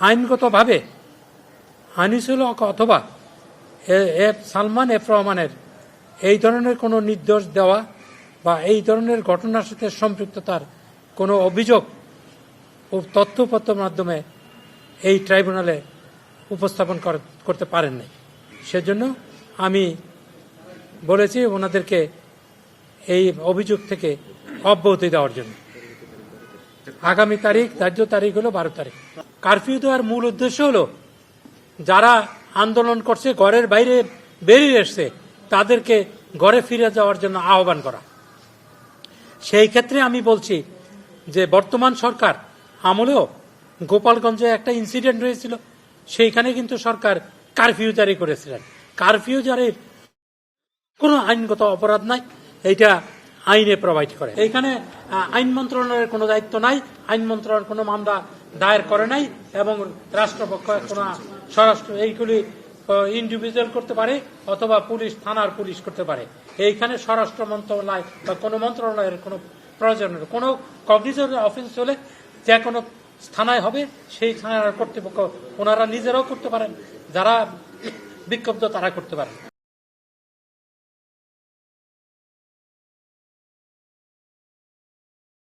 আইনগতভাবে আনিসুল হক অথবা সালমান এফ রহমানের এই ধরনের কোনো নির্দেশ দেওয়া বা এই ধরনের ঘটনার সাথে সম্পৃক্ততার কোনো অভিযোগ ও তথ্যপত্রের মাধ্যমে এই ট্রাইব্যুনালে উপস্থাপন করতে পারেননি। সেজন্য আমি বলেছি ওনাদেরকে এই অভিযোগ থেকে অব্যাহতি দেওয়ার জন্য। আগামী তারিখ, ধার্য তারিখ হলো 12 তারিখ। কারফিউ দেওয়ার মূল উদ্দেশ্য হলো যারা আন্দোলন করছে, ঘরের বাইরে বেরিয়ে এসছে, তাদেরকে ঘরে ফিরে যাওয়ার জন্য আহ্বান করা। সেই ক্ষেত্রে আমি বলছি যে বর্তমান সরকার আমলেও গোপালগঞ্জে একটা ইনসিডেন্ট হয়েছিল, সেইখানে কিন্তু সরকার কারফিউ জারি করেছিলেন। কারফিউ জারির কোনো আইনগত অপরাধ নাই, এইটা আইনে প্রোভাইড করে। এইখানে আইন মন্ত্রণালয়ের কোনো দায়িত্ব নাই, আইন মন্ত্রণালয় কোনো মামলা দায়ের করে নাই এবং রাষ্ট্রপক্ষ কোনো স্বরাষ্ট্র এইগুলি ইন্ডিভিজুয়াল করতে পারে অথবা পুলিশ, থানার পুলিশ করতে পারে। এইখানে স্বরাষ্ট্র মন্ত্রণালয় বা কোনো মন্ত্রণালয়ের কোনো প্রয়োজন নেই। কোনো কগনিজেবল অফেন্স হলে যে কোনো থানায় হবে, সেই থানার কর্তৃপক্ষ ওনারা নিজেরাও করতে পারেন, যারা বিক্ষুব্ধ তারা করতে পারেন।